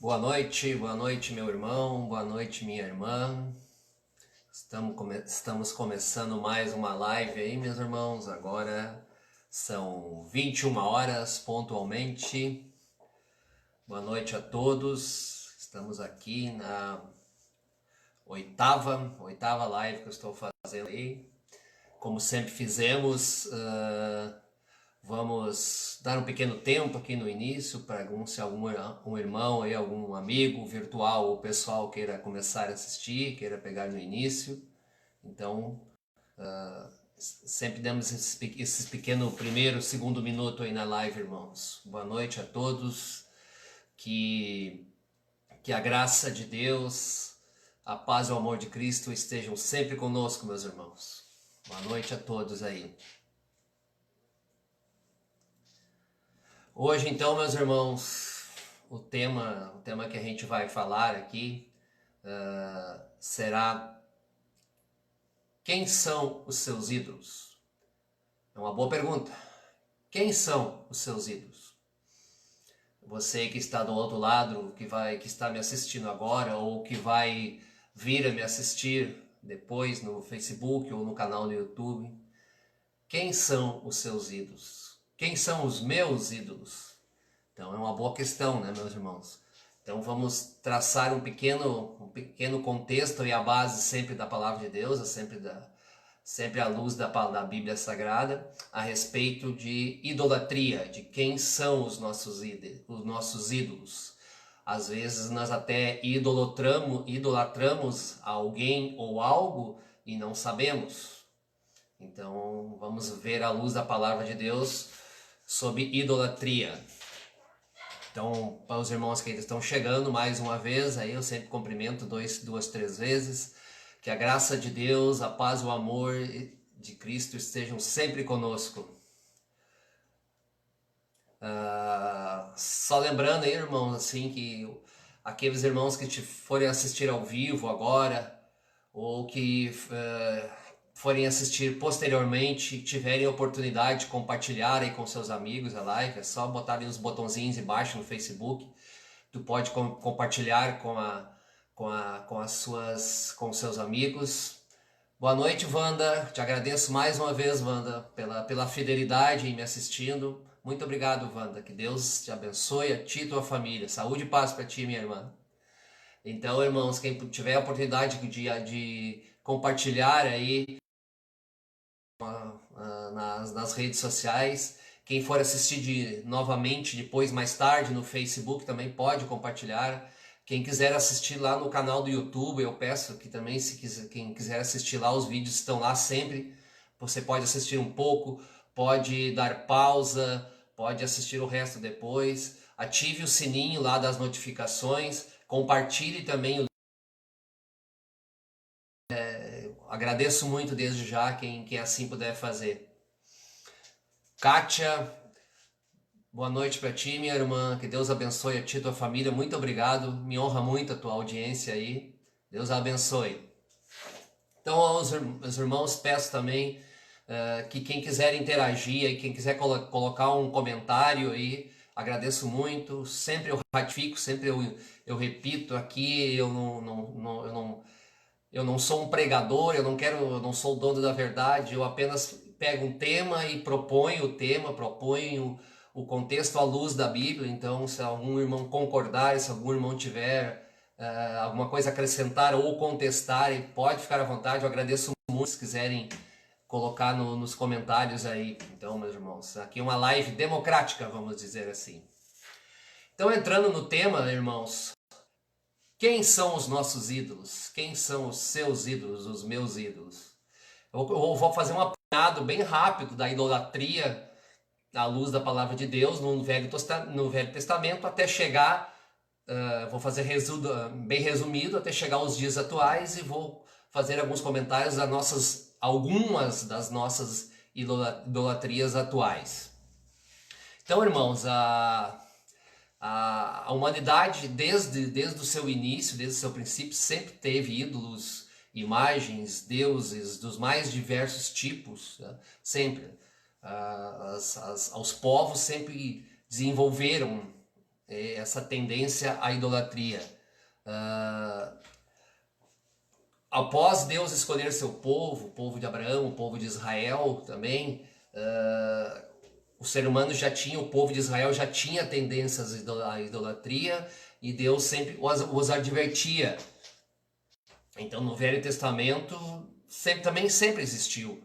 Boa noite, meu irmão, boa noite, minha irmã. Estamos começando mais uma live aí, meus irmãos. Agora são 21 horas pontualmente. Boa noite a todos. Estamos aqui na oitava live que eu estou fazendo aí. Como sempre fizemos, vamos dar um pequeno tempo aqui no início para se algum um irmão, aí, algum amigo virtual ou pessoal queira começar a assistir, queira pegar no início. Então, sempre damos esses pequeno primeiro, segundo minuto aí na live, irmãos. Boa noite a todos, que a graça de Deus, a paz e o amor de Cristo estejam sempre conosco, meus irmãos. Boa noite a todos aí. Hoje, então, meus irmãos, o tema que a gente vai falar aqui será: quem são os seus ídolos? É uma boa pergunta. Quem são os seus ídolos? Você que está do outro lado, que está me assistindo agora, ou que vai vir a me assistir depois no Facebook ou no canal do YouTube, quem são os seus ídolos? Quem são os meus ídolos? Então é uma boa questão, né, meus irmãos? Então vamos traçar um pequeno contexto e a base sempre da palavra de Deus, sempre à luz da Bíblia Sagrada, a respeito de idolatria, de quem são os nossos ídolos. Às vezes nós até idolatramos alguém ou algo e não sabemos. Então vamos ver à luz da palavra de Deus sobre idolatria. Então, para os irmãos que ainda estão chegando, mais uma vez, aí eu sempre cumprimento duas, três vezes. Que a graça de Deus, a paz e o amor de Cristo estejam sempre conosco. Só lembrando aí, irmãos, assim, que aqueles irmãos que forem assistir ao vivo agora, ou que forem assistir posteriormente, tiverem a oportunidade de compartilhar aí com seus amigos a live, é só botar ali os botãozinhos embaixo no Facebook. Tu pode compartilhar com os seus amigos. Boa noite, Wanda. Te agradeço mais uma vez, Wanda, pela fidelidade em me assistindo. Muito obrigado, Wanda. Que Deus te abençoe, a ti e tua família. Saúde e paz para ti, minha irmã. Então, irmãos, quem tiver a oportunidade de compartilhar aí nas redes sociais, quem for assistir novamente depois, mais tarde, no Facebook, também pode compartilhar. Quem quiser assistir lá no canal do YouTube, eu peço que também, quem quiser assistir lá, os vídeos estão lá sempre. Você pode assistir um pouco, pode dar pausa, pode assistir o resto depois. Ative o sininho lá das notificações, compartilhe também. Agradeço muito desde já quem assim puder fazer. Kátia, boa noite para ti, minha irmã. Que Deus abençoe a ti e a tua família. Muito obrigado. Me honra muito a tua audiência aí. Deus a abençoe. Então, aos irmãos, peço também que quem quiser interagir e quem quiser colocar um comentário aí, agradeço muito. Sempre eu ratifico, sempre eu repito aqui, eu não sou um pregador, eu não sou o dono da verdade, eu apenas pego um tema e proponho o tema, proponho o contexto à luz da Bíblia. Então, se algum irmão concordar, se algum irmão tiver alguma coisa a acrescentar ou contestar, pode ficar à vontade, eu agradeço muito se quiserem colocar nos comentários aí. Então, meus irmãos, aqui é uma live democrática, vamos dizer assim. Então, entrando no tema, irmãos, quem são os nossos ídolos? Quem são os seus ídolos, os meus ídolos? Eu vou fazer um apanhado bem rápido da idolatria à luz da palavra de Deus no Velho Testamento até chegar, vou fazer bem resumido, até chegar aos dias atuais, e vou fazer alguns comentários algumas das nossas idolatrias atuais. Então, irmãos, a humanidade, desde o seu início, desde o seu princípio, sempre teve ídolos, imagens, deuses dos mais diversos tipos, né? Sempre. Os povos sempre desenvolveram essa tendência à idolatria. Após Deus escolher seu povo, o povo de Abraão, o povo de Israel também, o ser humano já tinha, o povo de Israel já tinha tendências à idolatria e Deus sempre os advertia. Então no Velho Testamento também sempre existiu.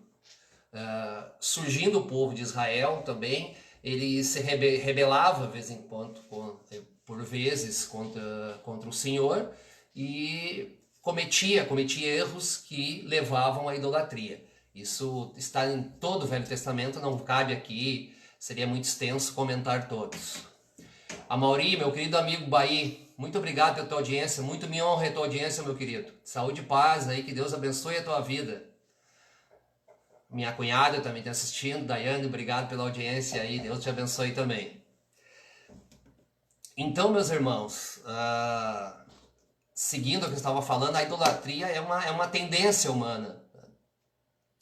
Surgindo o povo de Israel também, ele se rebelava de vez em quando, por vezes contra o Senhor e cometia erros que levavam à idolatria. Isso está em todo o Velho Testamento, não cabe aqui, seria muito extenso comentar todos. Amaury, meu querido amigo Baí, muito obrigado pela tua audiência, muito me honra a tua audiência, meu querido. Saúde e paz aí, que Deus abençoe a tua vida. Minha cunhada também está assistindo, Daiane, obrigado pela audiência aí, Deus te abençoe também. Então, meus irmãos, seguindo o que eu estava falando, a idolatria é uma tendência humana.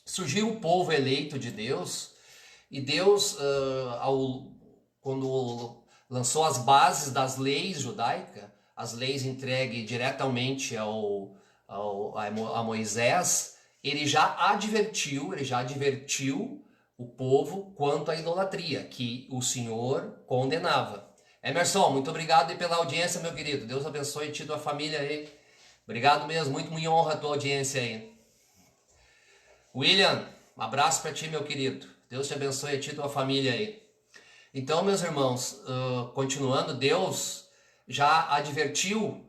Surgiu o povo eleito de Deus, e Deus, quando lançou as bases das leis judaicas, as leis entregues diretamente a Moisés, ele já advertiu o povo quanto à idolatria, que o Senhor condenava. Emerson, muito obrigado pela audiência, meu querido. Deus abençoe ti e tua família aí. Obrigado mesmo, muito me honra a tua audiência aí. William, um abraço para ti, meu querido. Deus te abençoe a ti e tua família aí. Então, meus irmãos, continuando, Deus já advertiu,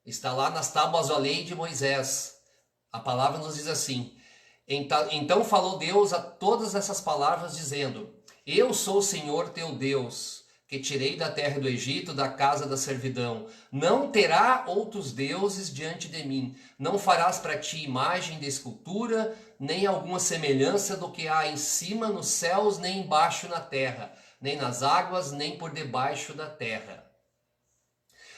está lá nas tábuas da lei de Moisés. A palavra nos diz assim: então falou Deus a todas essas palavras, dizendo: Eu sou o Senhor teu Deus, que tirei da terra do Egito, da casa da servidão. Não terá outros deuses diante de mim. Não farás para ti imagem de escultura, nem alguma semelhança do que há em cima nos céus, nem embaixo na terra, nem nas águas, nem por debaixo da terra.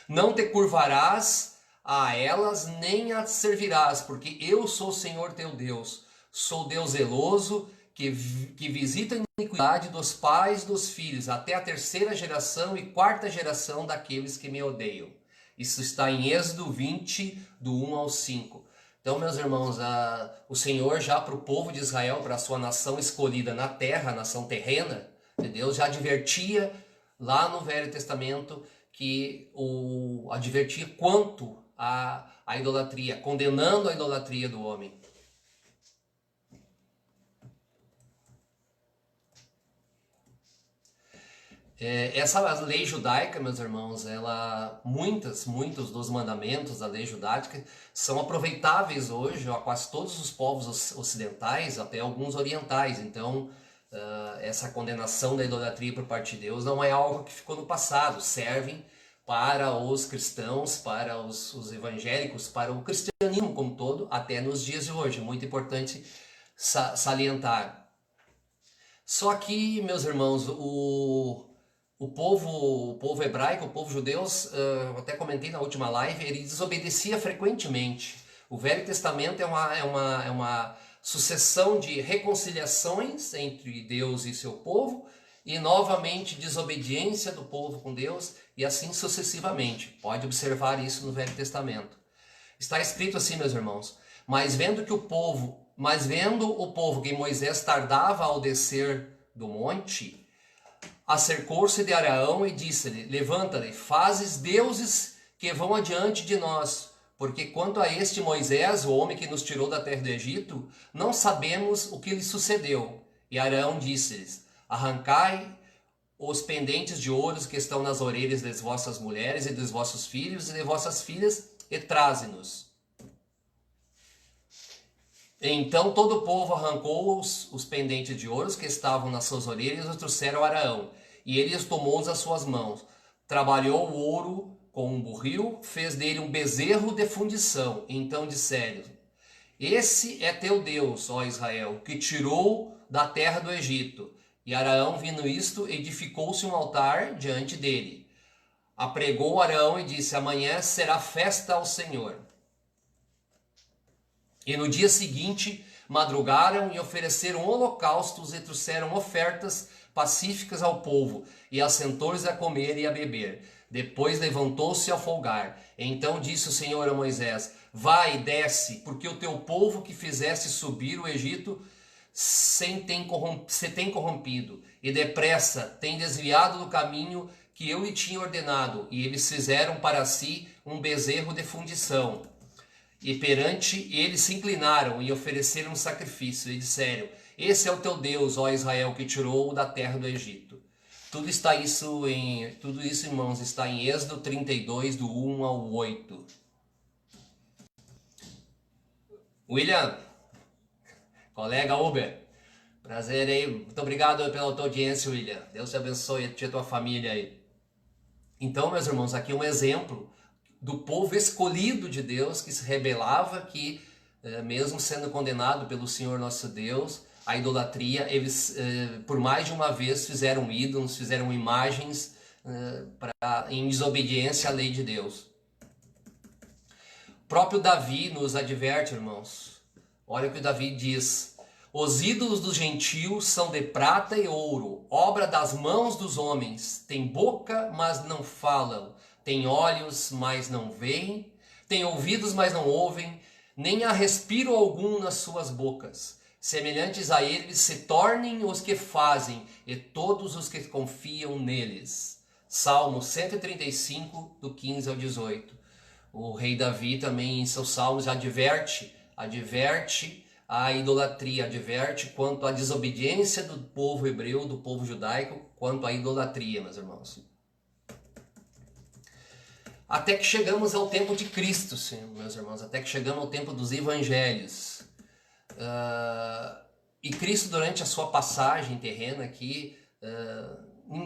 Não te curvarás a elas, nem as servirás, porque eu sou o Senhor teu Deus. Sou Deus zeloso, que visita a iniquidade dos pais dos filhos, até a terceira geração e quarta geração daqueles que me odeiam. Isso está em Êxodo 20, do 1 ao 5. Então, meus irmãos, o Senhor já para o povo de Israel, para a sua nação escolhida na terra, a nação terrena, Deus já advertia lá no Velho Testamento, advertia quanto à idolatria, condenando a idolatria do homem. Essa lei judaica, meus irmãos, muitos dos mandamentos da lei judaica são aproveitáveis hoje a quase todos os povos ocidentais, até alguns orientais. Então, essa condenação da idolatria por parte de Deus não é algo que ficou no passado, servem para os cristãos, para os evangélicos, para o cristianismo como todo, até nos dias de hoje. Muito importante salientar. Só que, meus irmãos, o povo hebraico, o povo judeu, eu até comentei na última live, ele desobedecia frequentemente. O Velho Testamento é uma sucessão de reconciliações entre Deus e seu povo, e novamente desobediência do povo com Deus, e assim sucessivamente. Pode observar isso no Velho Testamento. Está escrito assim, meus irmãos: Mas vendo o povo que Moisés tardava ao descer do monte, acercou-se de Araão e disse-lhe: Levanta-te, fazes deuses que vão adiante de nós, porque quanto a este Moisés, o homem que nos tirou da terra do Egito, não sabemos o que lhe sucedeu. E Araão disse-lhes: Arrancai os pendentes de ouro que estão nas orelhas das vossas mulheres e dos vossos filhos e de vossas filhas, e traze-nos. Então todo o povo arrancou os pendentes de ouro que estavam nas suas orelhas e os trouxeram a Araão, e ele os tomou às suas mãos. Trabalhou o ouro com um burril, fez dele um bezerro de fundição. Então disseram: Esse é teu Deus, ó Israel, que tirou da terra do Egito. E Araão, vendo isto, edificou-se um altar diante dele. Apregou Araão e disse: Amanhã será festa ao Senhor. E no dia seguinte madrugaram e ofereceram holocaustos e trouxeram ofertas pacíficas ao povo, e assentou-lhes a comer e a beber. Depois levantou-se a folgar. Então disse o Senhor a Moisés: vai, desce, porque o teu povo que fizeste subir o Egito se tem corrompido, e depressa tem desviado do caminho que eu lhe tinha ordenado, e eles fizeram para si um bezerro de fundição. E perante ele se inclinaram e ofereceram um sacrifício, e disseram: esse é o teu Deus, ó Israel, que tirou da terra do Egito. Tudo isso, irmãos, está em Êxodo 32, do 1 ao 8. William, colega Uber, prazer aí. Muito obrigado pela tua audiência, William. Deus te abençoe e a tua família aí. Então, meus irmãos, aqui um exemplo do povo escolhido de Deus que se rebelava, que mesmo sendo condenado pelo Senhor nosso Deus, a idolatria, eles por mais de uma vez fizeram ídolos, fizeram imagens em desobediência à lei de Deus. O próprio Davi nos adverte, irmãos. Olha o que o Davi diz: os ídolos dos gentios são de prata e ouro, obra das mãos dos homens. Tem boca, mas não falam. Tem olhos, mas não veem. Tem ouvidos, mas não ouvem. Nem há respiro algum nas suas bocas. Semelhantes a eles se tornem os que fazem, e todos os que confiam neles. Salmo 135, do 15 ao 18. O rei Davi também em seus salmos adverte a idolatria, adverte quanto à desobediência do povo hebreu, do povo judaico, quanto à idolatria, meus irmãos. Até que chegamos ao tempo de Cristo, sim, meus irmãos, até que chegamos ao tempo dos evangelhos. E Cristo, durante a sua passagem terrena aqui,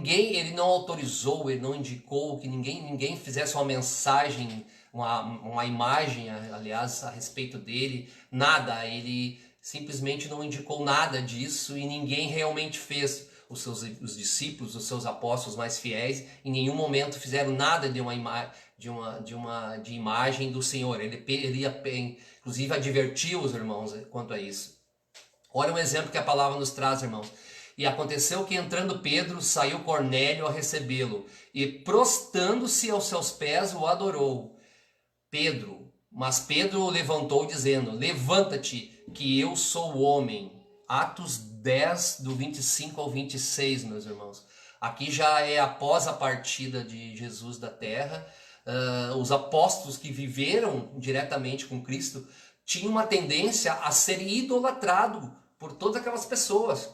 ele não autorizou, ele não indicou que ninguém fizesse uma mensagem, uma imagem, aliás, a respeito dele, nada. Ele simplesmente não indicou nada disso e ninguém realmente fez. Os discípulos, os seus apóstolos mais fiéis, em nenhum momento fizeram nada de imagem do Senhor. Ele inclusive advertiu os irmãos quanto a isso. Olha um exemplo que a palavra nos traz, irmãos. E aconteceu que entrando Pedro, saiu Cornélio a recebê-lo, e prostando-se aos seus pés o adorou. Mas Pedro o levantou dizendo: levanta-te, que eu sou o homem. Atos 10, do 25 ao 26, meus irmãos. Aqui já é após a partida de Jesus da terra. Os apóstolos que viveram diretamente com Cristo tinham uma tendência a ser idolatrado por todas aquelas pessoas,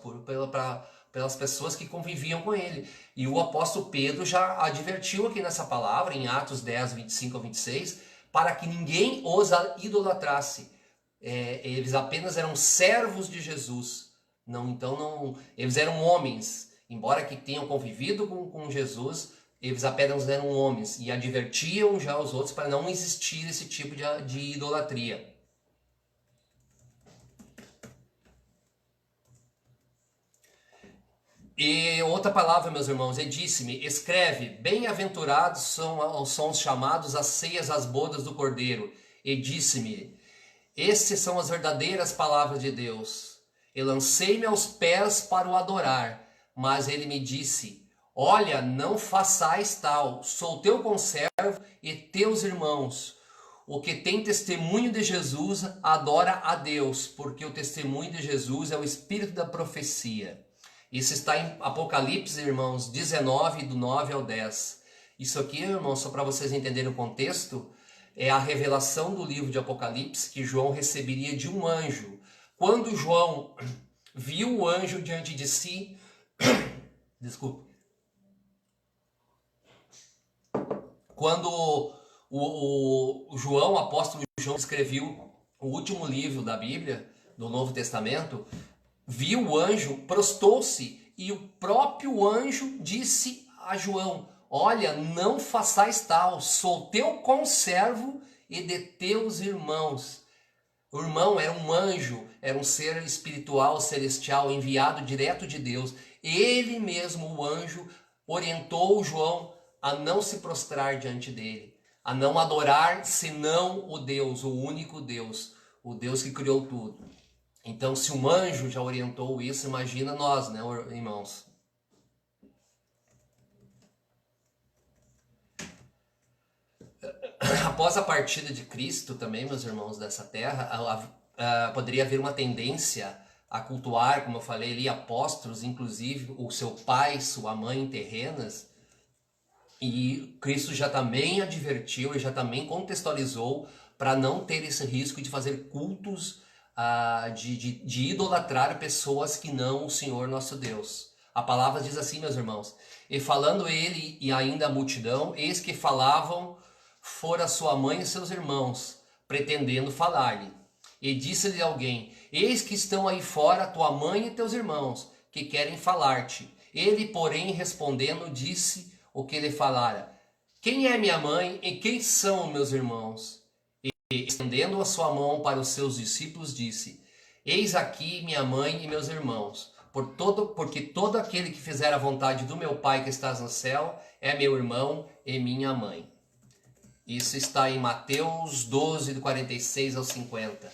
pelas pessoas que conviviam com ele. E o apóstolo Pedro já advertiu aqui nessa palavra, em Atos 10, 25 ao 26, para que ninguém os idolatrasse. Eles apenas eram servos de Jesus. Eles eram homens. Embora que tenham convivido com Jesus, eles apenas eram homens. E advertiam já os outros para não existir esse tipo de idolatria. E outra palavra, meus irmãos, disse-me: escreve, bem-aventurados são os chamados às ceias, às bodas do Cordeiro. E disse-me: estas são as verdadeiras palavras de Deus. E lancei-me aos pés para o adorar. Mas ele me disse: olha, não façais tal, sou teu conservo e teus irmãos. O que tem testemunho de Jesus adora a Deus, porque o testemunho de Jesus é o espírito da profecia. Isso está em Apocalipse, irmãos, 19, do 9 ao 10. Isso aqui, irmãos, só para vocês entenderem o contexto, é a revelação do livro de Apocalipse que João receberia de um anjo. Quando João viu o anjo diante de si, desculpa, quando o João, o apóstolo João, escreveu o último livro da Bíblia, do Novo Testamento, viu o anjo, prostou-se, e o próprio anjo disse a João: olha, não façais tal, sou teu conservo e de teus irmãos. O irmão era um anjo, era um ser espiritual, celestial, enviado direto de Deus. Ele mesmo, o anjo, orientou João a não se prostrar diante dele, a não adorar senão o Deus, o único Deus, o Deus que criou tudo. Então, se um anjo já orientou isso, imagina nós, né, irmãos? após a partida de Cristo também, meus irmãos, dessa terra, poderia haver uma tendência a cultuar, como eu falei ali, apóstolos, inclusive o seu pai, sua mãe terrenas, e Cristo já também advertiu e já também contextualizou para não ter esse risco de fazer cultos, de idolatrar pessoas que não o Senhor nosso Deus. A palavra diz assim, meus irmãos: e falando ele e ainda a multidão, eis que falavam fora sua mãe e seus irmãos, pretendendo falar-lhe. E disse-lhe alguém: eis que estão aí fora tua mãe e teus irmãos, que querem falar-te. Ele, porém, respondendo, disse o que lhe falara: quem é minha mãe e quem são meus irmãos? E, estendendo a sua mão para os seus discípulos, disse: eis aqui minha mãe e meus irmãos. Porque todo aquele que fizer a vontade do meu Pai que estás no céu é meu irmão e minha mãe. Isso está em Mateus 12, do 46 ao 50.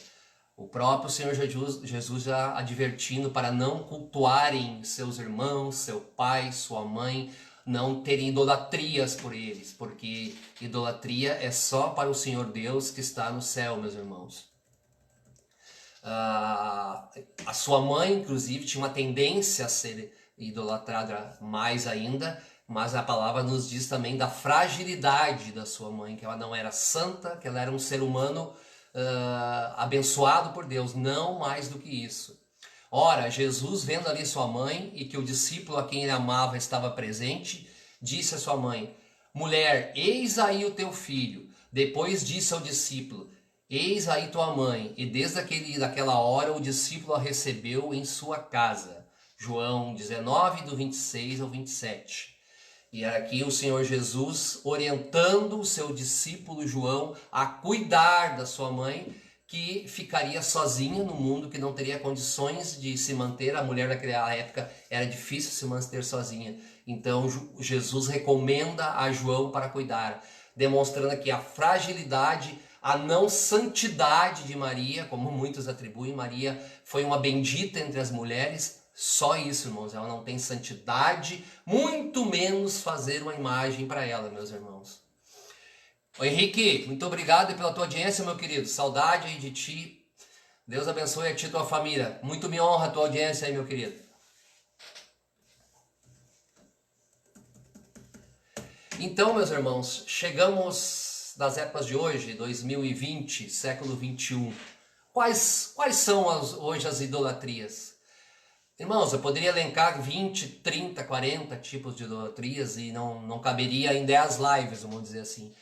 O próprio Senhor Jesus já advertindo para não cultuarem seus irmãos, seu pai, sua mãe, não terem idolatrias por eles, porque idolatria é só para o Senhor Deus que está no céu, meus irmãos. A sua mãe, inclusive, tinha uma tendência a ser idolatrada mais ainda, mas a palavra nos diz também da fragilidade da sua mãe, que ela não era santa, que ela era um ser humano abençoado por Deus, não mais do que isso. Ora, Jesus, vendo ali sua mãe e que o discípulo a quem ele amava estava presente, disse a sua mãe: mulher, eis aí o teu filho. Depois disse ao discípulo: eis aí tua mãe. E desde daquela hora o discípulo a recebeu em sua casa. João 19, do 26 ao 27. E aqui o Senhor Jesus orientando o seu discípulo João a cuidar da sua mãe, que ficaria sozinha no mundo, que não teria condições de se manter. A mulher naquela época era difícil se manter sozinha. Então Jesus recomenda a João para cuidar, demonstrando aqui a fragilidade, a não santidade de Maria, como muitos atribuem. Maria foi uma bendita entre as mulheres. Só isso, irmãos, ela não tem santidade, muito menos fazer uma imagem para ela, meus irmãos. Ô Henrique, muito obrigado pela tua audiência, meu querido. Saudade aí de ti. Deus abençoe a ti e a tua família. Muito me honra a tua audiência aí, meu querido. Então, meus irmãos, chegamos nas épocas de hoje, 2020, século 21. Quais são hoje as idolatrias? Irmãos, eu poderia elencar 20, 30, 40 tipos de idolatrias e não caberia em 10 lives, vamos dizer assim.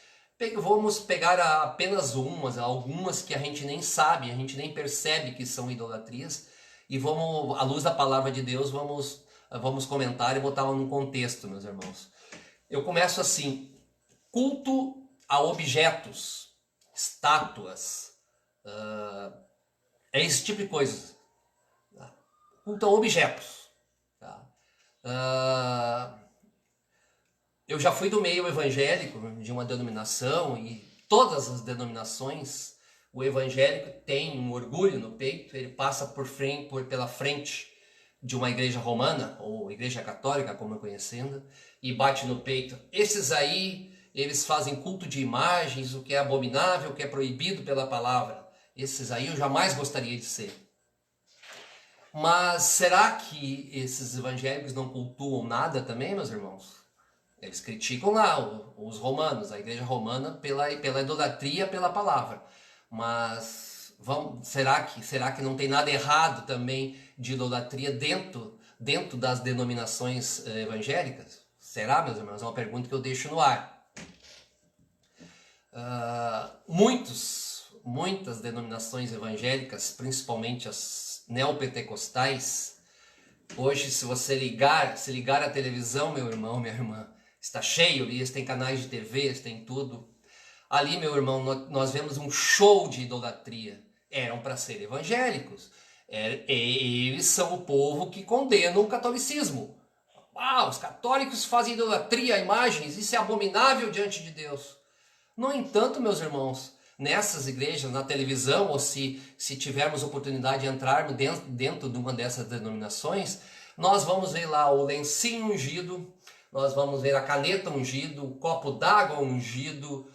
Vamos pegar apenas algumas que a gente nem sabe, a gente nem percebe que são idolatrias, e vamos, à luz da palavra de Deus, vamos comentar e botá-la num contexto, meus irmãos. Eu começo assim: culto a objetos, estátuas, é esse tipo de coisa. Culto a objetos. Eu já fui do meio evangélico, de uma denominação, e todas as denominações, o evangélico tem um orgulho no peito, ele passa pela frente de uma igreja romana, ou igreja católica, como eu conhecendo, e bate no peito: esses aí, eles fazem culto de imagens, o que é abominável, o que é proibido pela palavra. Esses aí eu jamais gostaria de ser. Mas será que esses evangélicos não cultuam nada também, meus irmãos? Eles criticam lá os romanos, a igreja romana, pela idolatria pela palavra. Mas será que não tem nada errado também de idolatria dentro das denominações evangélicas? Será, meus irmãos? É uma pergunta que eu deixo no ar. Muitas denominações evangélicas, principalmente as neopentecostais, hoje, se você ligar a televisão, meu irmão, minha irmã, está cheio, eles têm canais de TV, eles têm tudo. Ali, meu irmão, nós vemos um show de idolatria. Eram para ser evangélicos. Eles são o povo que condena o catolicismo. Os católicos fazem idolatria a imagens, isso é abominável diante de Deus. No entanto, meus irmãos, nessas igrejas, na televisão, ou se tivermos oportunidade de entrarmos dentro de uma dessas denominações, nós vamos ver lá o lencinho ungido, nós vamos ver a caneta ungido, o copo d'água ungido,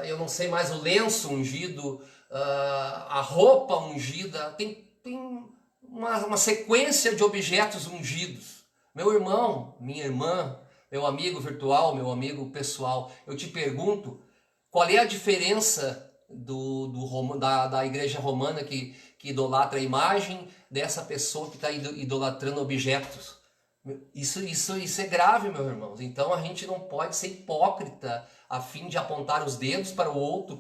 eu não sei mais, o lenço ungido, a roupa ungida, tem uma sequência de objetos ungidos. Meu irmão, minha irmã, meu amigo virtual, meu amigo pessoal, eu te pergunto, qual é a diferença da igreja romana que idolatra a imagem dessa pessoa que está idolatrando objetos? Isso é grave, meus irmãos. Então a gente não pode ser hipócrita a fim de apontar os dedos para o outro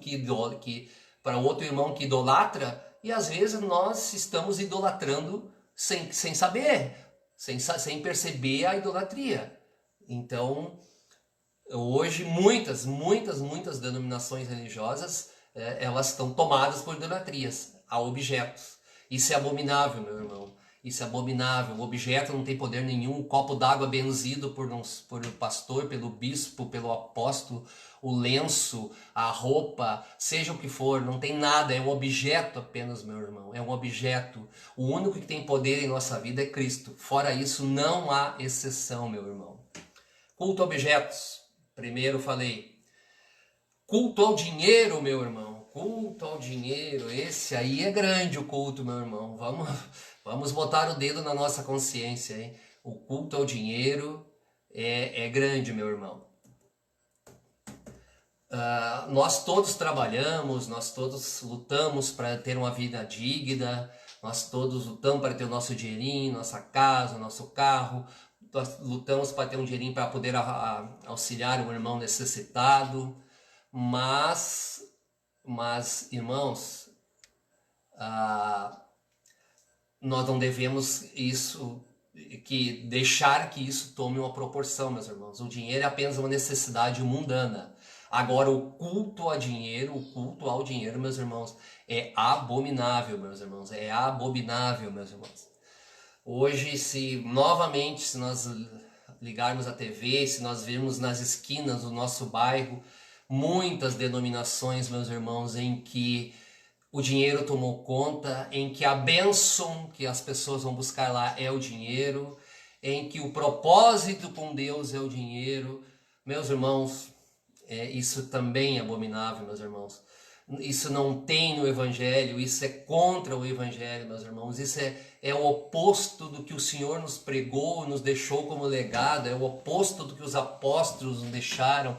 para o outro irmão que idolatra, e às vezes nós estamos idolatrando sem saber, sem perceber a idolatria. Então, hoje muitas denominações religiosas, elas estão tomadas por idolatrias a objetos. Isso é abominável, meu irmão. Isso é abominável. O objeto não tem poder nenhum. O copo d'água benzido por o pastor, pelo bispo, pelo apóstolo, o lenço, a roupa, seja o que for, não tem nada. É um objeto apenas, meu irmão. É um objeto. O único que tem poder em nossa vida é Cristo. Fora isso, não há exceção, meu irmão. Culto a objetos. Primeiro falei. Culto ao dinheiro, meu irmão. Culto ao dinheiro. Esse aí é grande, o culto, meu irmão. Vamos botar o dedo na nossa consciência, hein? O culto ao dinheiro é grande, meu irmão. Nós todos trabalhamos, nós todos lutamos para ter uma vida digna, nós todos lutamos para ter o nosso dinheirinho, nossa casa, nosso carro, nós lutamos para ter um dinheirinho para poder auxiliar um irmão necessitado, mas irmãos, nós não devemos deixar que isso tome uma proporção, meus irmãos. O dinheiro é apenas uma necessidade mundana. Agora, o culto ao dinheiro, meus irmãos, é abominável, meus irmãos. É abominável, meus irmãos. Hoje, se nós ligarmos a TV, se nós virmos nas esquinas do nosso bairro, muitas denominações, meus irmãos, em que o dinheiro tomou conta, em que a bênção que as pessoas vão buscar lá é o dinheiro, em que o propósito com Deus é o dinheiro. Meus irmãos, isso também é abominável, meus irmãos. Isso não tem no Evangelho, isso é contra o Evangelho, meus irmãos. Isso é o oposto do que o Senhor nos pregou, nos deixou como legado, é o oposto do que os apóstolos nos deixaram.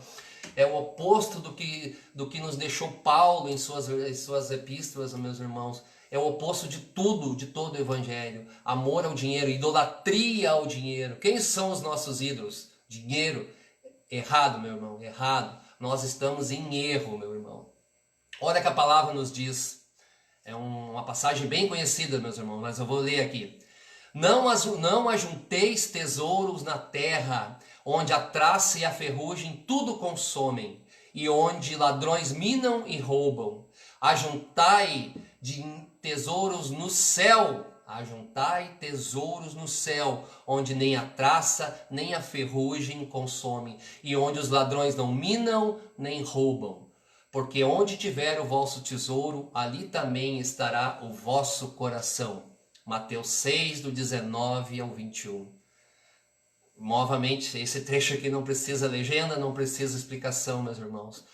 É o oposto do que nos deixou Paulo em suas epístolas, meus irmãos. É o oposto de todo o Evangelho. Amor ao dinheiro, idolatria ao dinheiro. Quem são os nossos ídolos? Dinheiro. Errado, meu irmão, errado. Nós estamos em erro, meu irmão. Olha que a palavra nos diz. É uma passagem bem conhecida, meus irmãos, mas eu vou ler aqui. Não ajunteis tesouros na terra, onde a traça e a ferrugem tudo consomem, e onde ladrões minam e roubam. Ajuntai tesouros no céu, onde nem a traça nem a ferrugem consomem, e onde os ladrões não minam nem roubam. Porque onde tiver o vosso tesouro, ali também estará o vosso coração. Mateus 6, do 19 ao 21. Novamente, esse trecho aqui não precisa legenda, não precisa explicação, meus irmãos.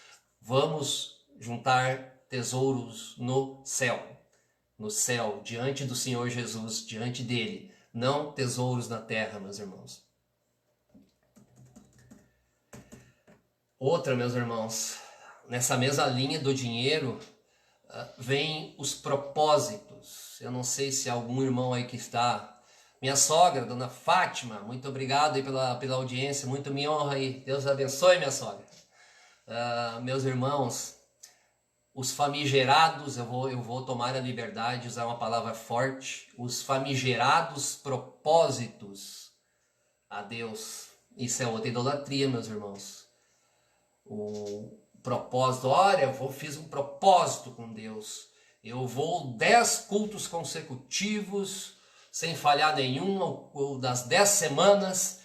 Vamos juntar tesouros no céu, diante do Senhor Jesus, diante dele. Não tesouros na terra, meus irmãos. Outra, meus irmãos, nessa mesma linha do dinheiro, vem os propósitos. Eu não sei se algum irmão aí que está. Minha sogra, dona Fátima, muito obrigado aí pela audiência, muito me honra aí. Deus abençoe, minha sogra. Meus irmãos, os famigerados, eu vou tomar a liberdade de usar uma palavra forte, os famigerados propósitos a Deus. Isso é outra idolatria, meus irmãos. O propósito, olha, fiz um propósito com Deus. Eu vou 10 cultos consecutivos, sem falhar nenhum, ou das 10 semanas,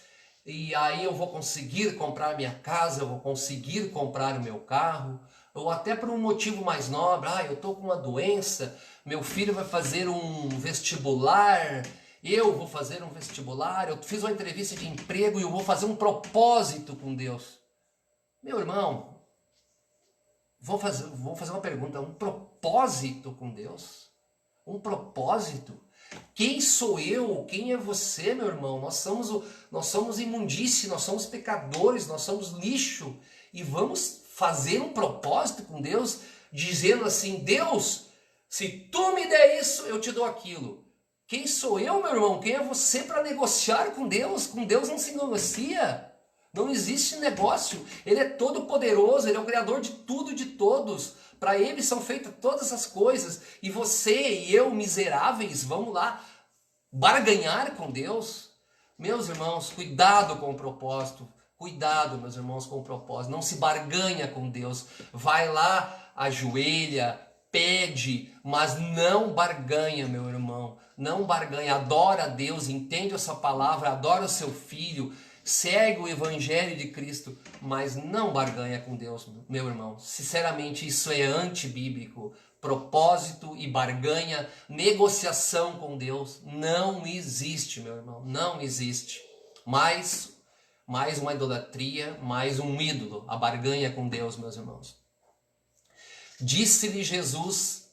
e aí eu vou conseguir comprar minha casa, eu vou conseguir comprar o meu carro, ou até por um motivo mais nobre, eu estou com uma doença, meu filho vai fazer um vestibular, eu vou fazer um vestibular, eu fiz uma entrevista de emprego e eu vou fazer um propósito com Deus. Meu irmão, vou fazer uma pergunta, um propósito com Deus? Um propósito? Quem sou eu? Quem é você, meu irmão? Nós somos imundície, nós somos pecadores, nós somos lixo. E vamos fazer um propósito com Deus, dizendo assim: Deus, se tu me der isso, eu te dou aquilo. Quem sou eu, meu irmão? Quem é você para negociar com Deus? Com Deus não se negocia. Não existe negócio. Ele é todo poderoso, ele é o criador de tudo e de todos. Para ele são feitas todas as coisas. E você e eu, miseráveis, vamos lá barganhar com Deus? Meus irmãos, cuidado com o propósito. Cuidado, meus irmãos, com o propósito. Não se barganha com Deus. Vai lá, ajoelha, pede, mas não barganha, meu irmão. Não barganha. Adora a Deus, entende essa palavra, adora o seu filho, segue o evangelho de Cristo, mas não barganha com Deus, meu irmão. Sinceramente, isso é antibíblico. Propósito e barganha, negociação com Deus não existe, meu irmão. Não existe. Mais uma idolatria, mais um ídolo, a barganha com Deus, meus irmãos. Disse-lhe Jesus,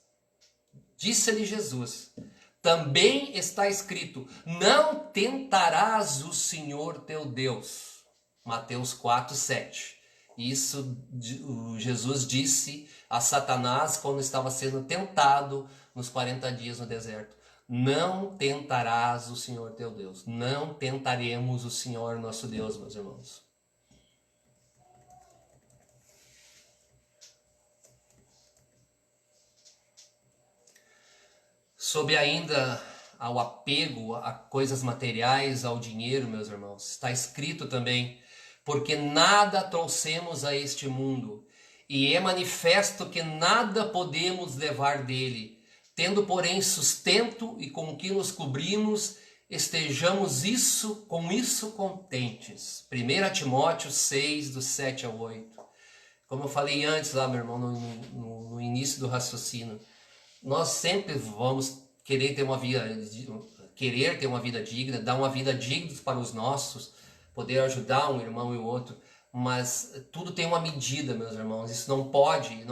também está escrito: não tentarás o Senhor teu Deus. Mateus 4:7. Isso Jesus disse a Satanás quando estava sendo tentado nos 40 dias no deserto. Não tentarás o Senhor teu Deus. Não tentaremos o Senhor nosso Deus, meus irmãos. Sobre ainda ao apego a coisas materiais, ao dinheiro, meus irmãos, está escrito também: porque nada trouxemos a este mundo, e é manifesto que nada podemos levar dele. Tendo, porém, sustento e com que nos cobrimos, estejamos com isso contentes. 1 Timóteo 6, do 7 ao 8. Como eu falei antes lá, meu irmão, no início do raciocínio, nós sempre vamos querer ter uma vida digna, dar uma vida digna para os nossos, poder ajudar um irmão e o outro, mas tudo tem uma medida, meus irmãos. Isso não pode,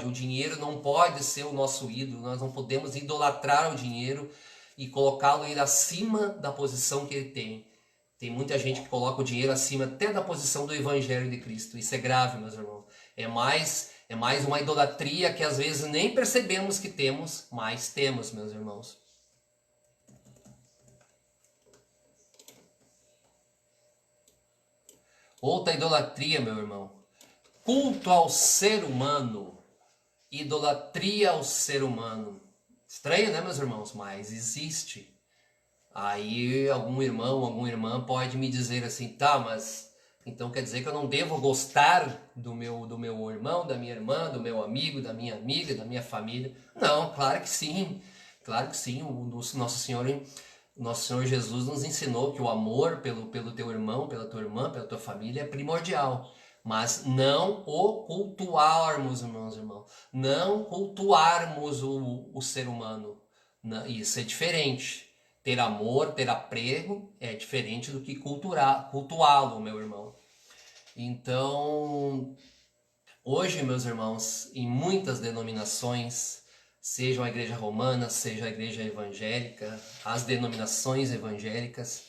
o dinheiro não pode ser o nosso ídolo. Nós não podemos idolatrar o dinheiro e colocá-lo acima da posição que ele tem. Tem muita gente que coloca o dinheiro acima até da posição do Evangelho de Cristo. Isso é grave, meus irmãos. É mais uma idolatria que às vezes nem percebemos que temos, mas temos, meus irmãos. Outra idolatria, meu irmão. Culto ao ser humano. Idolatria ao ser humano. Estranho, né, meus irmãos? Mas existe. Aí algum irmão, alguma irmã pode me dizer assim: tá, mas então quer dizer que eu não devo gostar do meu irmão, da minha irmã, do meu amigo, da minha amiga, da minha família? Não, claro que sim. Claro que sim. O nosso Senhor Jesus nos ensinou que o amor pelo teu irmão, pela tua irmã, pela tua família é primordial. Mas não o cultuarmos, meus irmãos. Não cultuarmos o ser humano. Isso é diferente. Ter amor, ter apego é diferente do que cultuá-lo, meu irmão. Então, hoje, meus irmãos, em muitas denominações, seja a igreja romana, seja a igreja evangélica, as denominações evangélicas,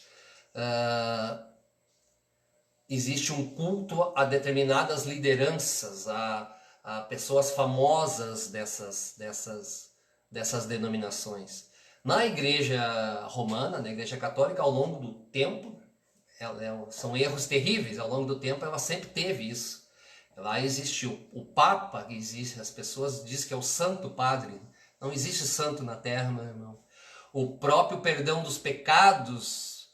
existe um culto a determinadas lideranças, a pessoas famosas dessas denominações. Na igreja romana, na igreja católica, ao longo do tempo, são erros terríveis, ao longo do tempo ela sempre teve isso. Lá existe o Papa, as pessoas dizem que é o Santo Padre. Não existe santo na terra, meu irmão. O próprio perdão dos pecados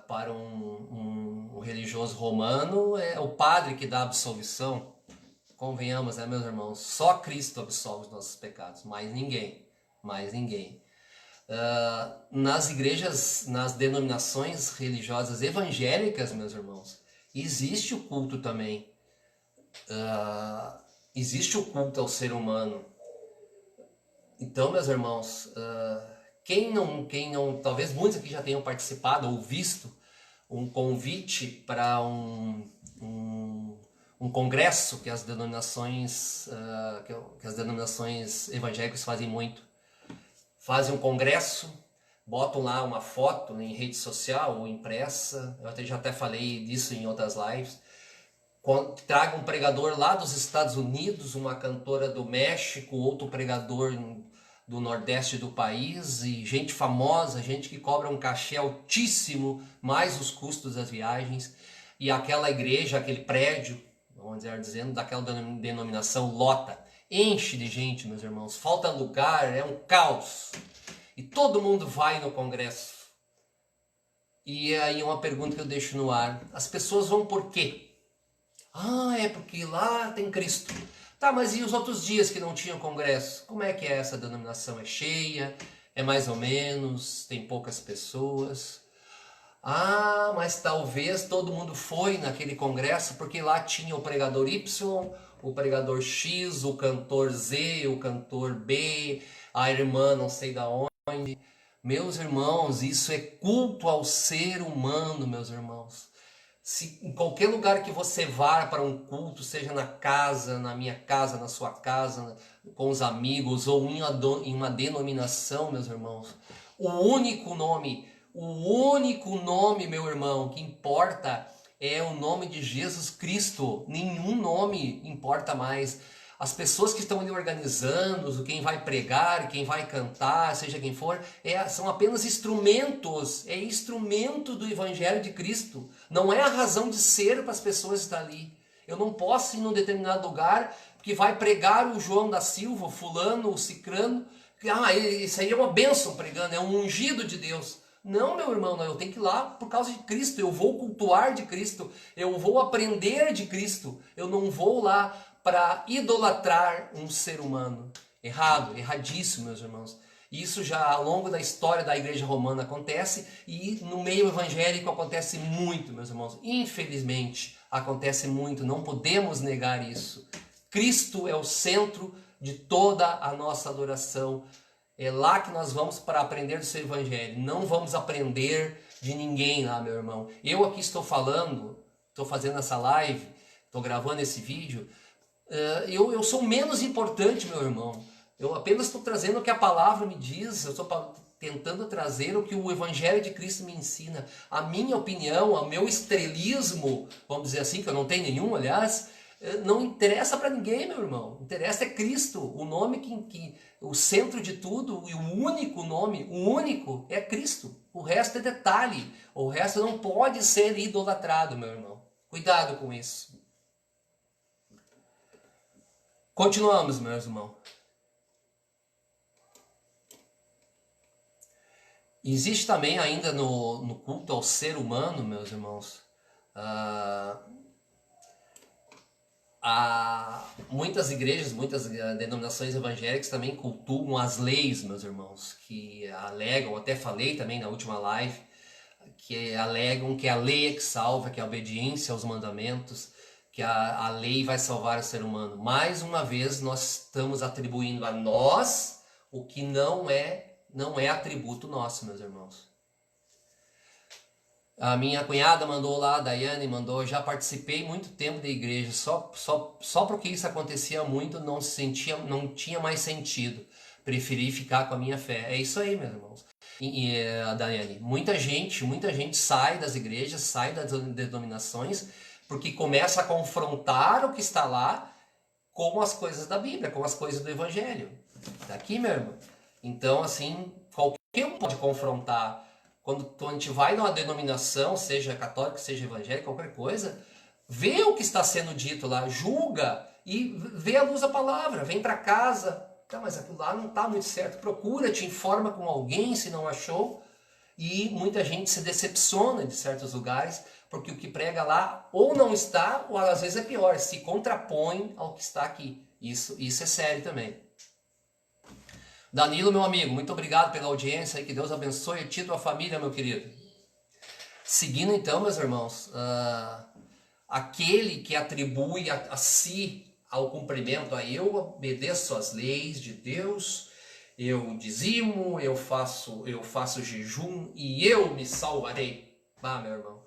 para um religioso romano é o padre que dá a absolvição. Convenhamos, né, meus irmãos? Só Cristo absolve os nossos pecados, mais ninguém. Nas igrejas, nas denominações religiosas evangélicas, meus irmãos, existe o culto também. Existe o culto ao ser humano. Então, meus irmãos, quem não, talvez muitos aqui já tenham participado ou visto um convite para um um congresso que as denominações, que as denominações evangélicas fazem muito. Fazem um congresso, botam lá uma foto em rede social ou impressa, eu já até falei disso em outras lives, traga um pregador lá dos Estados Unidos, uma cantora do México, outro pregador do Nordeste do país, e gente famosa, gente que cobra um cachê altíssimo, mais os custos das viagens, e aquela igreja, aquele prédio, vamos dizer, daquela denominação lota, enche de gente, meus irmãos, falta lugar, é um caos, e todo mundo vai no congresso. E aí uma pergunta que eu deixo no ar, as pessoas vão por quê? Ah, é porque lá tem Cristo. Tá, mas e os outros dias que não tinham congresso? Como é que é essa denominação? É cheia? É mais ou menos? Tem poucas pessoas? Ah, mas talvez todo mundo foi naquele congresso porque lá tinha o pregador Y, o pregador X, o cantor Z, o cantor B, a irmã não sei da onde. Meus irmãos, isso é culto ao ser humano, meus irmãos. Se em qualquer lugar que você vá para um culto, seja na casa, na minha casa, na sua casa, com os amigos ou em uma denominação, meus irmãos, o único nome, meu irmão, que importa é o nome de Jesus Cristo. Nenhum nome importa mais. As pessoas que estão ali organizando, quem vai pregar, quem vai cantar, seja quem for, são apenas instrumentos, é instrumento do Evangelho de Cristo. Não é a razão de ser para as pessoas estar ali. Eu não posso ir num determinado lugar que vai pregar o João da Silva, o fulano, o cicrano. Isso aí é uma bênção pregando, é um ungido de Deus. Não, meu irmão, não, eu tenho que ir lá por causa de Cristo, eu vou cultuar de Cristo, eu vou aprender de Cristo, eu não vou lá para idolatrar um ser humano. Errado, erradíssimo, meus irmãos. Isso já ao longo da história da igreja romana acontece e no meio evangélico acontece muito, meus irmãos. Infelizmente, acontece muito, não podemos negar isso. Cristo é o centro de toda a nossa adoração. É lá que nós vamos para aprender do seu evangelho. Não vamos aprender de ninguém lá, meu irmão. Eu aqui estou falando, estou fazendo essa live, estou gravando esse vídeo. Eu sou menos importante, meu irmão. Eu apenas estou trazendo o que a palavra me diz. Eu estou tentando trazer o que o Evangelho de Cristo me ensina. A minha opinião, o meu estrelismo, vamos dizer assim, que eu não tenho nenhum, aliás, não interessa para ninguém, meu irmão. Interessa é Cristo, o nome o centro de tudo e o único nome, o único é Cristo. O resto é detalhe. O resto não pode ser idolatrado, meu irmão. Cuidado com isso. Continuamos, meus irmãos. Existe também ainda no culto ao ser humano, meus irmãos, muitas igrejas, muitas denominações evangélicas também cultuam as leis, meus irmãos, que alegam, até falei também na última live, que alegam que a lei é que salva, que a obediência aos mandamentos, que a lei vai salvar o ser humano. Mais uma vez, nós estamos atribuindo a nós o que não é atributo nosso, meus irmãos. A minha cunhada mandou lá, a Daiane mandou, já participei muito tempo da igreja, só porque isso acontecia muito, não tinha mais sentido. Preferi ficar com a minha fé. É isso aí, meus irmãos. Daiane, muita gente sai das igrejas, sai das denominações, porque começa a confrontar o que está lá com as coisas da Bíblia, com as coisas do Evangelho. Tá aqui, meu irmão? Então, assim, qualquer um pode confrontar. Quando a gente vai numa denominação, seja católica, seja evangélica, qualquer coisa, vê o que está sendo dito lá, julga e vê a luz da palavra, vem para casa. Tá, mas aquilo lá não está muito certo. Procura, te informa com alguém se não achou. E muita gente se decepciona de certos lugares, porque o que prega lá ou não está, ou às vezes é pior, se contrapõe ao que está aqui. Isso é sério também. Danilo, meu amigo, muito obrigado pela audiência, que Deus abençoe a ti e a tua família, meu querido. Seguindo então, meus irmãos, aquele que atribui a si ao cumprimento, eu obedeço às leis de Deus, eu dizimo, eu faço jejum e eu me salvarei. Meu irmão,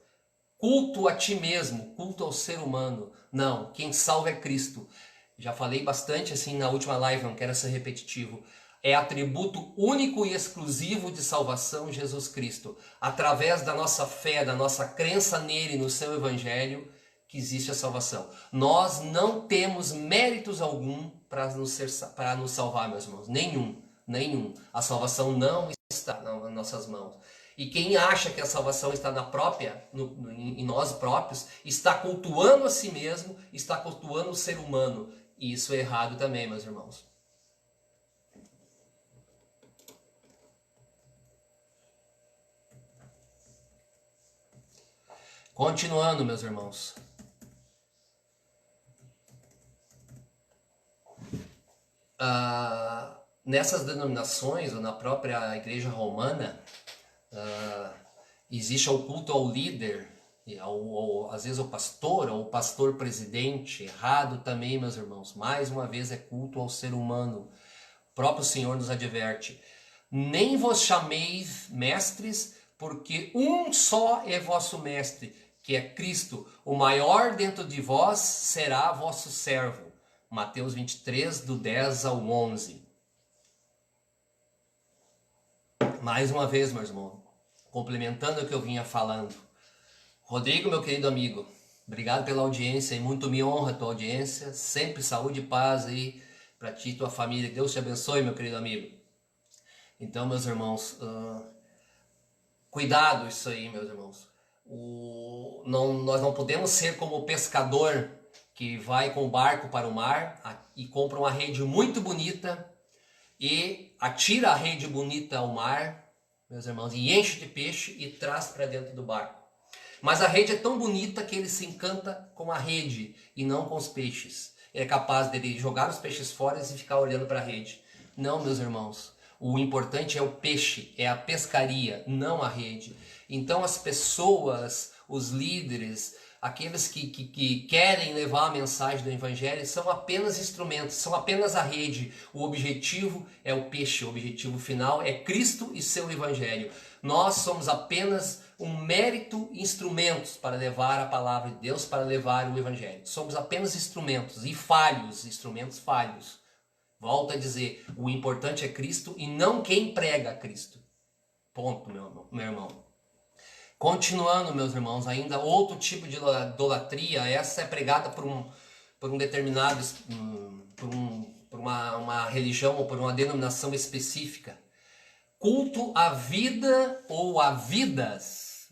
culto a ti mesmo, culto ao ser humano. Não, quem salva é Cristo. Já falei bastante assim na última live, não quero ser repetitivo. É atributo único e exclusivo de salvação Jesus Cristo. Através da nossa fé, da nossa crença nele, no seu evangelho, que existe a salvação. Nós não temos méritos algum para nos salvar, meus irmãos. Nenhum. A salvação não está nas nossas mãos. E quem acha que a salvação está em nós próprios, está cultuando a si mesmo, está cultuando o ser humano. E isso é errado também, meus irmãos. Continuando, meus irmãos. Nessas denominações, ou na própria igreja romana, existe o culto ao líder, às vezes ao pastor, ou o pastor presidente. Errado também, meus irmãos. Mais uma vez é culto ao ser humano. O próprio Senhor nos adverte. Nem vos chameis mestres, porque um só é vosso mestre, que é Cristo. O maior dentro de vós será vosso servo. Mateus 23, do 10 ao 11. Mais uma vez, meus irmãos, complementando o que eu vinha falando. Rodrigo, meu querido amigo, obrigado pela audiência e muito me honra a tua audiência. Sempre saúde e paz aí para ti e tua família. Deus te abençoe, meu querido amigo. Então, meus irmãos, cuidado isso aí, meus irmãos. Nós não podemos ser como o pescador que vai com o barco para o mar e compra uma rede muito bonita e atira a rede bonita ao mar, meus irmãos, e enche de peixe e traz para dentro do barco. Mas a rede é tão bonita que ele se encanta com a rede e não com os peixes. Ele é capaz de jogar os peixes fora e ficar olhando para a rede. Não, meus irmãos. O importante é o peixe, é a pescaria, não a rede. Então as pessoas, os líderes, aqueles que querem levar a mensagem do Evangelho são apenas instrumentos, são apenas a rede. O objetivo é o peixe, o objetivo final é Cristo e seu Evangelho. Nós somos apenas um mérito instrumentos para levar a palavra de Deus, para levar o Evangelho. Somos apenas instrumentos e falhos, instrumentos falhos. Volto a dizer, o importante é Cristo e não quem prega Cristo. Ponto, meu irmão. Continuando, meus irmãos, ainda outro tipo de idolatria, essa é pregada por um determinado, por uma religião ou por uma denominação específica. Culto à vida ou a vidas,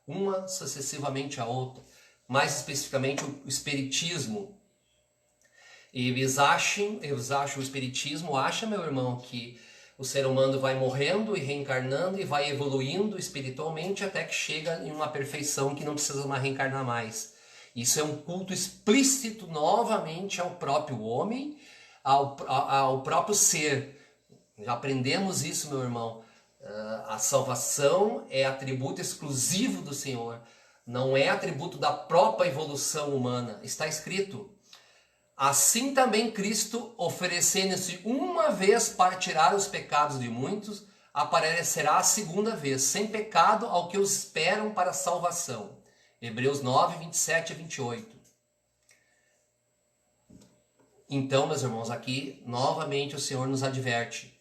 uma sucessivamente a outra. Mais especificamente o espiritismo. Eles acham o espiritismo, meu irmão, que o ser humano vai morrendo e reencarnando e vai evoluindo espiritualmente até que chega em uma perfeição que não precisa mais reencarnar mais. Isso é um culto explícito novamente ao próprio homem, ao próprio ser. Já aprendemos isso, meu irmão. A salvação é atributo exclusivo do Senhor. Não é atributo da própria evolução humana. Está escrito. Assim também Cristo, oferecendo-se uma vez para tirar os pecados de muitos, aparecerá a segunda vez, sem pecado ao que os esperam para a salvação. Hebreus 9, 27 a 28. Então, meus irmãos, aqui novamente o Senhor nos adverte.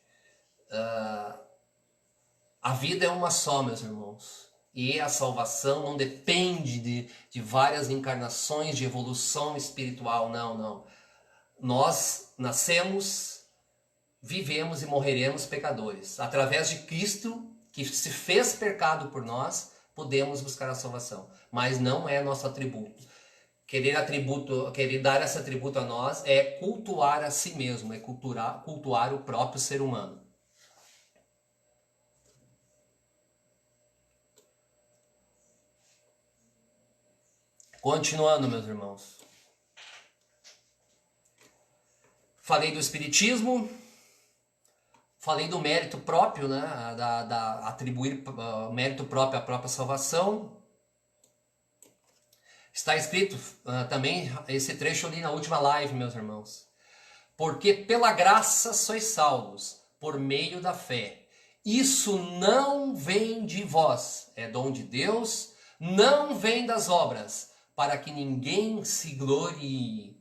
A vida é uma só, meus irmãos. E a salvação não depende de várias encarnações de evolução espiritual, não. Nós nascemos, vivemos e morreremos pecadores. Através de Cristo, que se fez pecado por nós, podemos buscar a salvação. Mas não é nosso atributo. Querer dar esse atributo a nós é cultuar a si mesmo, é cultuar o próprio ser humano. Continuando, meus irmãos. Falei do espiritismo, falei do mérito próprio, né? Atribuir mérito próprio à própria salvação. Está escrito também, esse trecho ali na última live, meus irmãos. Porque pela graça sois salvos, por meio da fé. Isso não vem de vós, é dom de Deus, não vem das obras, para que ninguém se glorie.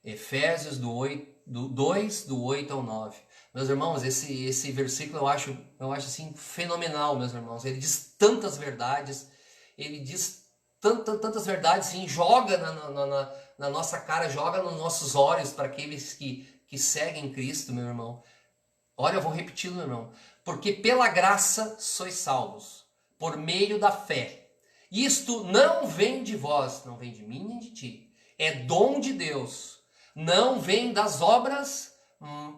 Efésios 2, do 8 ao 9. Meus irmãos, esse versículo eu acho assim fenomenal, meus irmãos. Ele diz tantas verdades, ele diz tantas verdades, assim, joga na nossa cara, joga nos nossos olhos para aqueles que seguem Cristo, meu irmão. Olha, eu vou repetir, meu irmão. Porque pela graça sois salvos, por meio da fé. Isto não vem de vós, não vem de mim nem de ti. É dom de Deus. Não vem das obras,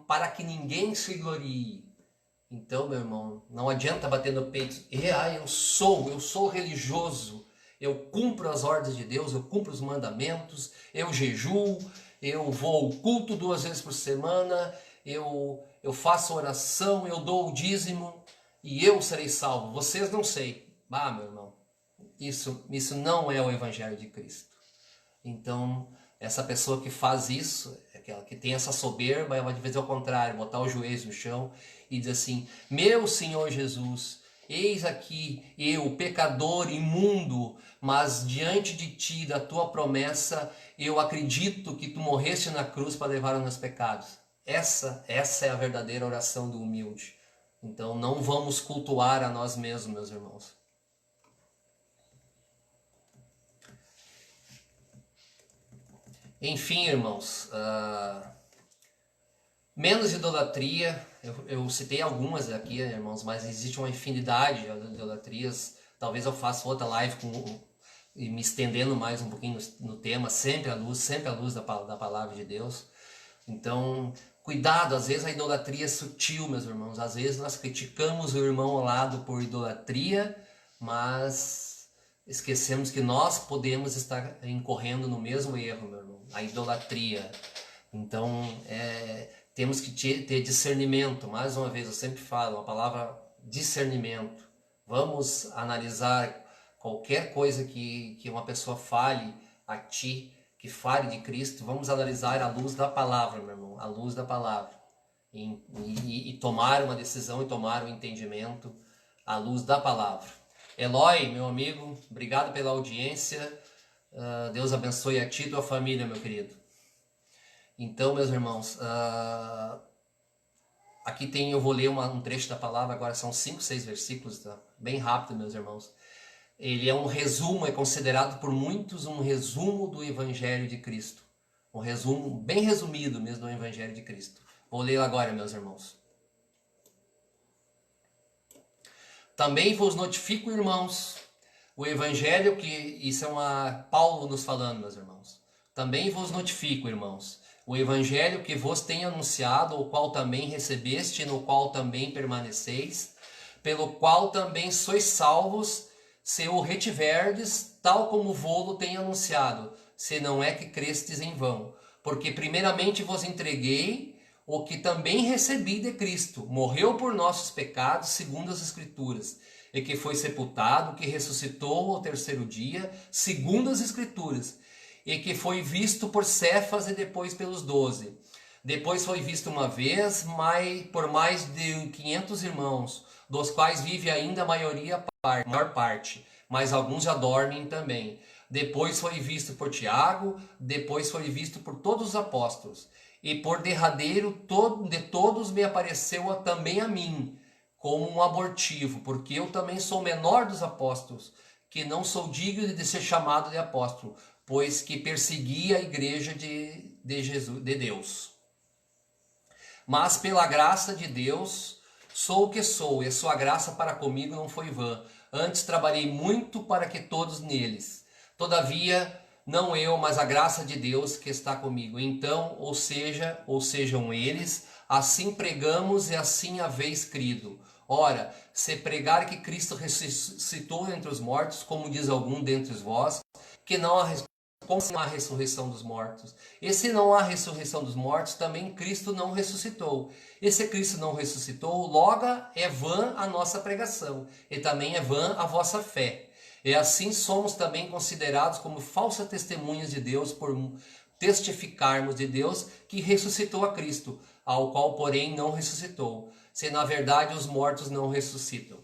para que ninguém se glorie. Então, meu irmão, não adianta bater no peito. Eu sou religioso. Eu cumpro as ordens de Deus, eu cumpro os mandamentos, eu jejuo, eu vou ao culto 2 vezes por semana, eu faço oração, eu dou o dízimo e eu serei salvo. Vocês não sei. Ah, meu irmão, isso não é o Evangelho de Cristo. Então, essa pessoa que faz isso, aquela que tem essa soberba, ela vai fazer ao contrário, botar os joelhos no chão e dizer assim: meu Senhor Jesus, eis aqui eu, pecador imundo, mas diante de ti, da tua promessa, eu acredito que tu morreste na cruz para levar os meus pecados. Essa é a verdadeira oração do humilde. Então não vamos cultuar a nós mesmos, meus irmãos. Enfim, irmãos, menos idolatria. Eu citei algumas aqui, irmãos, mas existe uma infinidade de idolatrias. Talvez eu faça outra live e me estendendo mais um pouquinho no tema, sempre à luz da palavra de Deus. Então, cuidado, às vezes a idolatria é sutil, meus irmãos. Às vezes nós criticamos o irmão ao lado por idolatria, mas esquecemos que nós podemos estar incorrendo no mesmo erro, meu irmão, a idolatria. Então, temos que ter discernimento. Mais uma vez, eu sempre falo a palavra discernimento. Vamos analisar qualquer coisa que uma pessoa fale a ti, que fale de Cristo. Vamos analisar à luz da palavra, meu irmão, à luz da palavra. E tomar uma decisão e tomar um entendimento à luz da palavra. Eloy, meu amigo, obrigado pela audiência. Deus abençoe a ti e a tua família, meu querido. Então, meus irmãos, aqui eu vou ler um trecho da palavra, agora são 5, 6 versículos, tá? Bem rápido, meus irmãos. Ele é um resumo, é considerado por muitos um resumo do Evangelho de Cristo. Um resumo bem resumido mesmo do Evangelho de Cristo. Vou ler agora, meus irmãos. Também vos notifico, irmãos, o Evangelho isso é Paulo nos falando, meus irmãos. Também vos notifico, irmãos, o Evangelho que vos tenho anunciado, o qual também recebeste, no qual também permaneceis, pelo qual também sois salvos, se o retiverdes, tal como vô-lo tenho anunciado, se não é que crestes em vão. Porque primeiramente vos entreguei o que também recebi de Cristo, morreu por nossos pecados, segundo as Escrituras, e que foi sepultado, que ressuscitou ao terceiro dia, segundo as Escrituras, e que foi visto por Cefas e depois pelos 12. Depois foi visto uma vez por mais de 500 irmãos, dos quais vive ainda a maior parte, mas alguns já dormem também. Depois foi visto por Tiago, depois foi visto por todos os apóstolos. E por derradeiro de todos me apareceu também a mim, como um abortivo, porque eu também sou o menor dos apóstolos, que não sou digno de ser chamado de apóstolo, pois que persegui a igreja de Deus. Mas pela graça de Deus sou o que sou, e a sua graça para comigo não foi vã. Antes trabalhei muito para que todos neles. Todavia, não eu, mas a graça de Deus que está comigo. Então, ou sejam eles, assim pregamos e assim haveis crido. Ora, se pregar que Cristo ressuscitou entre os mortos, como diz algum dentre vós, que não há ressurreição dos mortos. E se não há ressurreição dos mortos, também Cristo não ressuscitou. E se Cristo não ressuscitou, logo é vã a nossa pregação, e também é vã a vossa fé. E assim somos também considerados como falsas testemunhas de Deus por testificarmos de Deus que ressuscitou a Cristo, ao qual, porém, não ressuscitou, se na verdade os mortos não ressuscitam.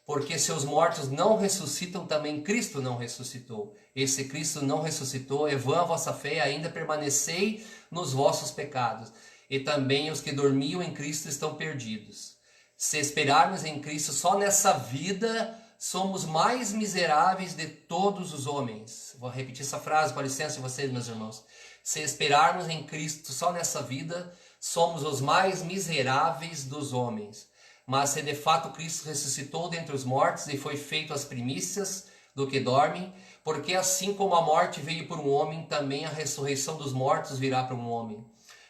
Porque se os mortos não ressuscitam, também Cristo não ressuscitou. E se Cristo não ressuscitou, é vã a vossa fé, ainda permanecei nos vossos pecados. E também os que dormiam em Cristo estão perdidos. Se esperarmos em Cristo só nessa vida, somos mais miseráveis de todos os homens. Vou repetir essa frase, com licença de vocês, meus irmãos. Se esperarmos em Cristo só nessa vida, somos os mais miseráveis dos homens. Mas se de fato Cristo ressuscitou dentre os mortos e foi feito as primícias do que dormem, porque assim como a morte veio por um homem, também a ressurreição dos mortos virá por um homem.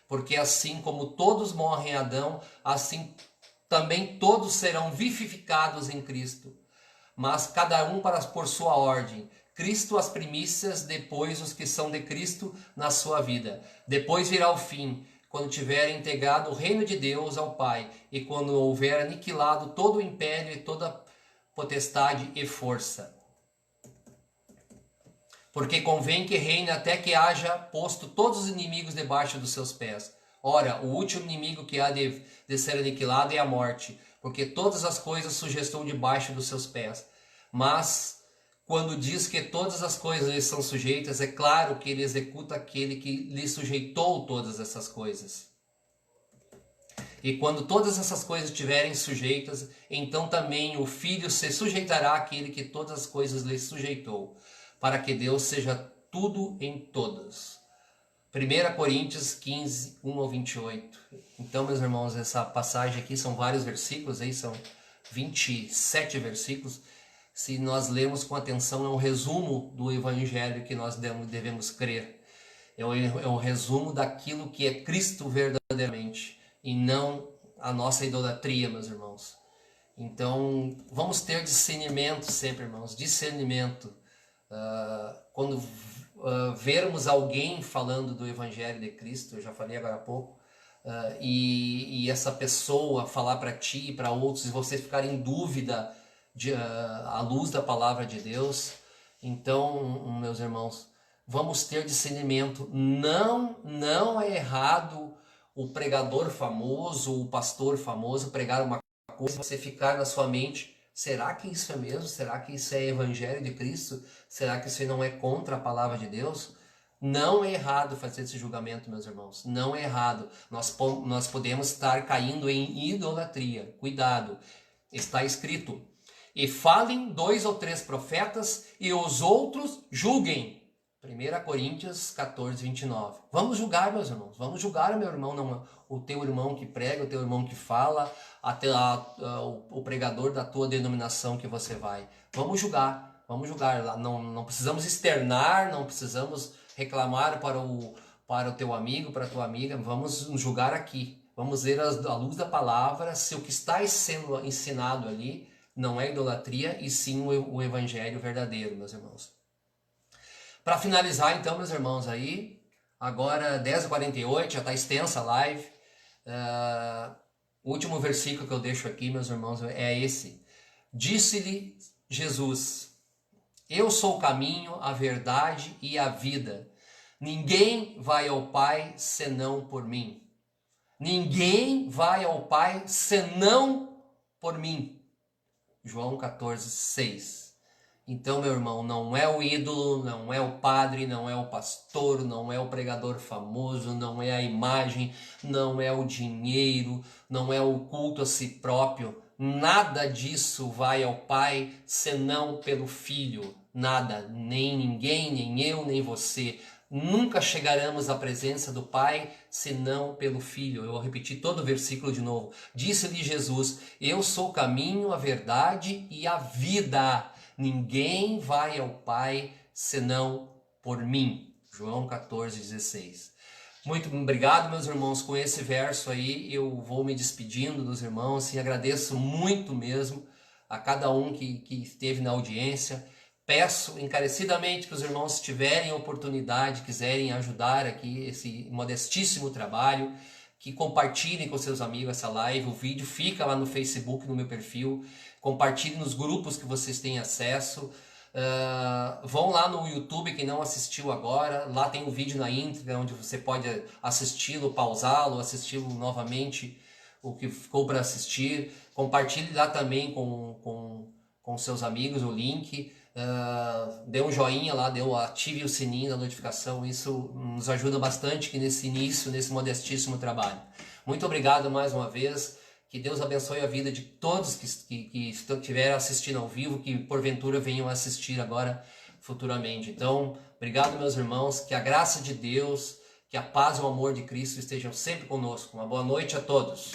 Porque assim como todos morrem em Adão, assim também todos serão vivificados em Cristo. Mas cada um por sua ordem. Cristo as primícias, depois os que são de Cristo na sua vida. Depois virá o fim, quando tiver integrado o reino de Deus ao Pai, e quando houver aniquilado todo o império e toda potestade e força. Porque convém que reine até que haja posto todos os inimigos debaixo dos seus pés. Ora, o último inimigo que há de ser aniquilado é a morte, porque todas as coisas sujeitam debaixo dos seus pés. Mas, quando diz que todas as coisas lhe são sujeitas, é claro que ele executa aquele que lhe sujeitou todas essas coisas. E quando todas essas coisas estiverem sujeitas, então também o Filho se sujeitará àquele que todas as coisas lhe sujeitou, para que Deus seja tudo em todos. 1 Coríntios 15, 1 ao 28. Então, meus irmãos, essa passagem aqui são vários versículos, aí são 27 versículos. Se nós lermos com atenção, é um resumo do evangelho que nós devemos crer. É um resumo daquilo que é Cristo verdadeiramente, e não a nossa idolatria, meus irmãos. Então, vamos ter discernimento sempre, irmãos, discernimento. Quando vermos alguém falando do evangelho de Cristo, eu já falei agora há pouco, e essa pessoa falar para ti e para outros, e você ficar em dúvida à luz da palavra de Deus, então, meus irmãos, vamos ter discernimento. Não é errado o pregador famoso, o pastor famoso pregar uma coisa, você ficar na sua mente: será que isso é mesmo? Será que isso é evangelho de Cristo? Será que isso não é contra a palavra de Deus? Não é errado fazer esse julgamento, meus irmãos. Não é errado. Nós podemos estar caindo em idolatria. Cuidado. Está escrito: e falem 2 ou 3 profetas e os outros julguem. 1 Coríntios 14, 29. Vamos julgar, meus irmãos. Vamos julgar, meu irmão, não, o teu irmão que prega, o teu irmão que fala, o pregador da tua denominação que você vai. Vamos julgar. Vamos julgar. Não precisamos externar, não precisamos reclamar para o teu amigo, para a tua amiga. Vamos julgar aqui. Vamos ver à luz da palavra se o que está sendo ensinado ali não é idolatria, e sim o evangelho verdadeiro, meus irmãos. Para finalizar, então, meus irmãos, aí, agora 10h48, já está extensa a live. O último versículo que eu deixo aqui, meus irmãos, é esse. Disse-lhe Jesus: eu sou o caminho, a verdade e a vida. Ninguém vai ao Pai senão por mim. Ninguém vai ao Pai senão por mim. João 14, 6. Então, meu irmão, não é o ídolo, não é o padre, não é o pastor, não é o pregador famoso, não é a imagem, não é o dinheiro, não é o culto a si próprio. Nada disso vai ao Pai senão pelo Filho. Nada, nem ninguém, nem eu, nem você. Nunca chegaremos à presença do Pai senão pelo Filho. Eu vou repetir todo o versículo de novo. Disse-lhe Jesus: eu sou o caminho, a verdade e a vida. Ninguém vai ao Pai senão por mim. João 14, 16. Muito obrigado, meus irmãos. Com esse verso aí eu vou me despedindo dos irmãos e agradeço muito mesmo a cada um que esteve na audiência. Peço encarecidamente que os irmãos, se tiverem oportunidade, quiserem ajudar aqui esse modestíssimo trabalho, que compartilhem com seus amigos essa live. O vídeo fica lá no Facebook, no meu perfil. Compartilhem nos grupos que vocês têm acesso. Vão lá no YouTube, quem não assistiu agora. Lá tem um vídeo na íntegra, onde você pode assisti-lo, pausá-lo, assisti-lo novamente, o que ficou para assistir. Compartilhe lá também com com seus amigos o link, dê um joinha lá, ative o sininho da notificação, isso nos ajuda bastante aqui nesse início, nesse modestíssimo trabalho. Muito obrigado mais uma vez, que Deus abençoe a vida de todos que estiveram assistindo ao vivo, que porventura venham assistir agora futuramente. Então, obrigado meus irmãos, que a graça de Deus, que a paz e o amor de Cristo estejam sempre conosco. Uma boa noite a todos.